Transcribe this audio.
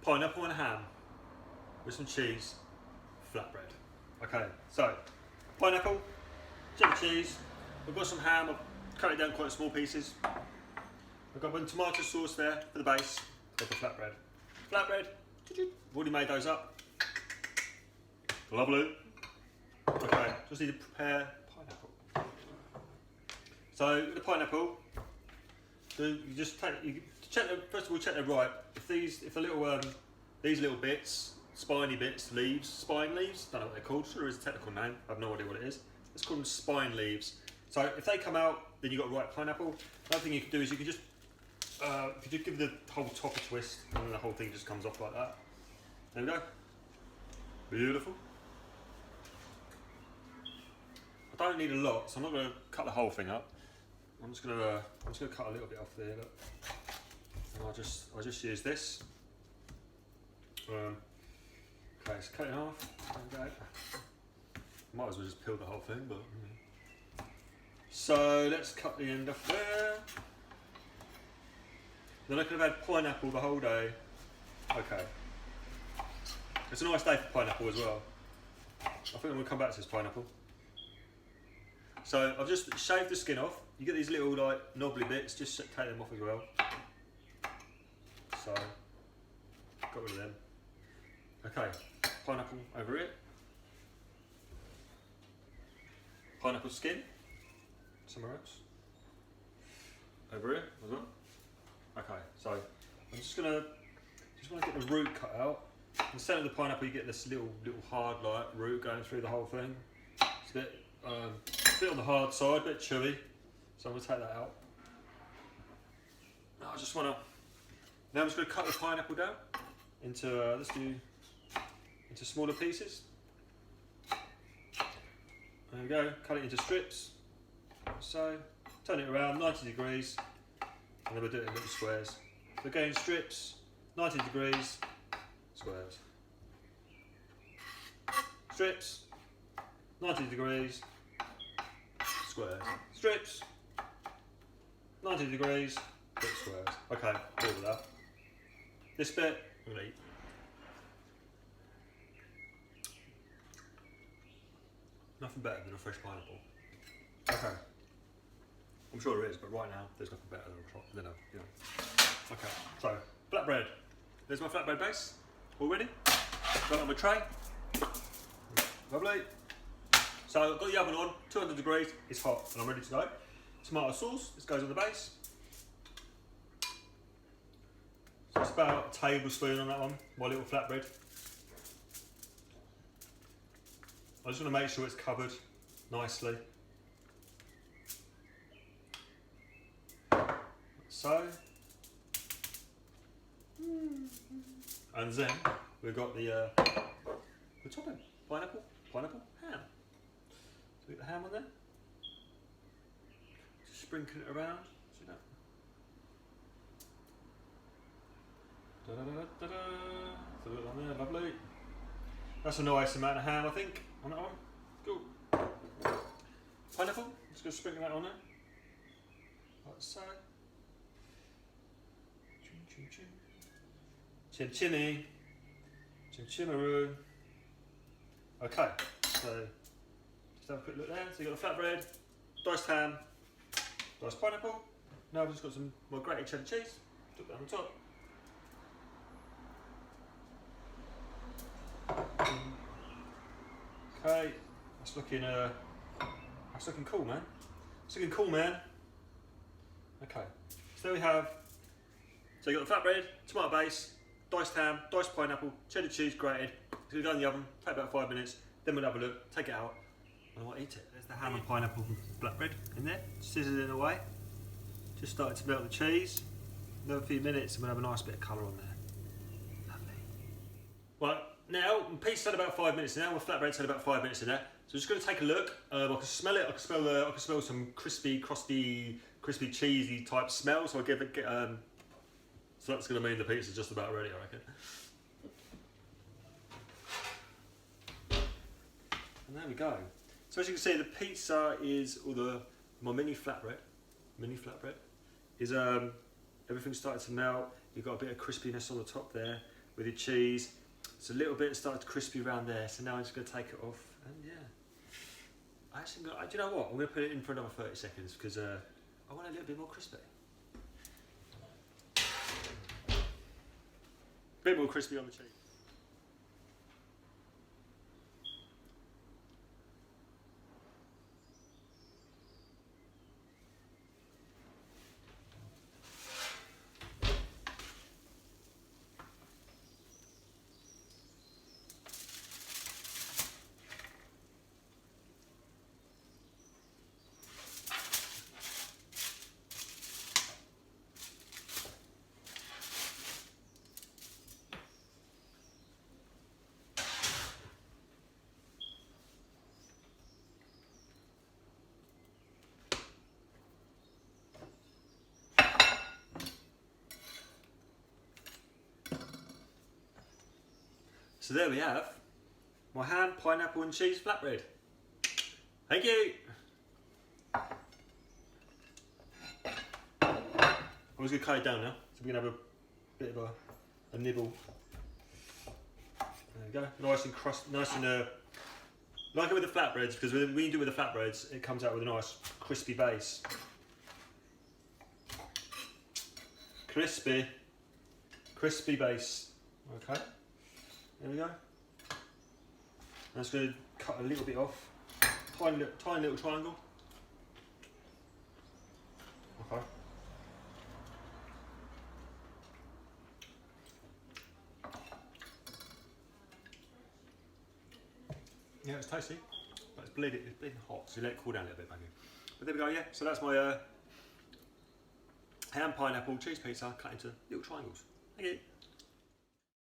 pineapple and ham with some cheese, flatbread. Okay, so pineapple, cheddar cheese. We've got some ham. I've cut it down quite small pieces. I've got some tomato sauce there for the base. Got the flatbread. Flatbread. I've already made those up. Lovely. Okay, just need to prepare pineapple. So with the pineapple, you just take, check them, first of all check they're ripe. If the little these little bits, spiny bits, leaves, spine leaves, don't know what they're called. Sure, is a technical name. I have no idea what it is. Let's call them spine leaves. So if they come out, then you've got ripe pineapple. Another thing you can do is you can just if you just give the whole top a twist, and then the whole thing just comes off like that. There we go. Beautiful. I don't need a lot, so I'm not going to cut the whole thing up. I'm just going to cut a little bit off there, look. And I'll just use this. Okay, so cut it in half. There we go. Might as well just peel the whole thing, but. So let's cut the end off there. Then I could have had pineapple the whole day. Okay. It's a nice day for pineapple as well. I think I'm going to come back to this pineapple. So I've just shaved the skin off. You get these little like knobbly bits, just take them off as well. So, got rid of them. Okay, pineapple over here. Pineapple skin, somewhere else. Over here as well. Okay, so I'm just want to get the root cut out. Instead of the pineapple, you get this little hard like root going through the whole thing. It's a bit on the hard side, a bit chewy. So I'm going to take that out. Now I'm just going to cut the pineapple down into into smaller pieces. There we go. Cut it into strips. So turn it around 90 degrees, and then we'll do it in little squares. So again, strips, 90 degrees, squares. Strips, 90 degrees, squares. Strips, 90 degrees, bit squares. Okay, all of that. This bit, I'm going to eat. Nothing better than a fresh pineapple. Okay. I'm sure there is, but right now, there's nothing better than a, you know. Okay, so, flatbread. There's my flatbread base, all ready. Got it on my tray. Lovely. So I've got the oven on, 200 degrees, it's hot, and I'm ready to go. Tomato sauce, this goes on the base. So it's about a tablespoon on that one, my little flatbread. I just want to make sure it's covered nicely. So. And then we've got the topping, pineapple, ham. So we get the ham on there. Just sprinkle it around. See that? Da da da da da. So look on there, lovely. That's a nice amount of ham, I think, on that one. Cool. Pineapple. Just gonna sprinkle that on there, like so. Chim chimmy, chim chimaroo. Okay, so just have a quick look there. So you got the flatbread, diced ham, diced pineapple. Now I've just got some more grated cheddar cheese. Put that on top. Okay, that's looking cool, man. It's looking cool, man. Okay, so there we have. So you got the flatbread, tomato base, diced ham, diced pineapple, cheddar cheese grated. It's going to go in the oven, take about 5 minutes, then we'll have a look, take it out, and I'll eat it. There's the ham and pineapple flatbread in there, sizzling away. Just started to melt the cheese. Another few minutes and we'll have a nice bit of colour on there. Lovely. Right, now, my pizza's had about 5 minutes now, my flatbread's had about 5 minutes in there. So I'm just going to take a look. I can smell it, I can smell some crispy, cheesy type smell, so I'll give it, so that's going to mean the pizza's just about ready, I reckon. And there we go. So as you can see, the pizza is, or my mini flatbread is, everything's starting to melt. You've got a bit of crispiness on the top there. with your cheese. It's a little bit started crispy around there, so now I'm just going to take it off. And yeah, I actually got, do you know what? I'm going to put it in for another 30 seconds because I want it a little bit more crispy. A bit more crispy on the cheese. So there we have my ham, pineapple and cheese flatbread. Thank you. I'm just going to cut it down now, so we can have a bit of a nibble. There we go, nice and crust, nice and like it with the flatbreads, because when you do it with the flatbreads, it comes out with a nice crispy base. Crispy base. Okay. There we go. I'm just going to cut a little bit off. Tiny little triangle. Okay. Yeah, it's tasty, but it's bleeding hot, so you let it cool down a little bit, maybe. But there we go, yeah. So that's my ham, pineapple, cheese pizza cut into little triangles. Thank you.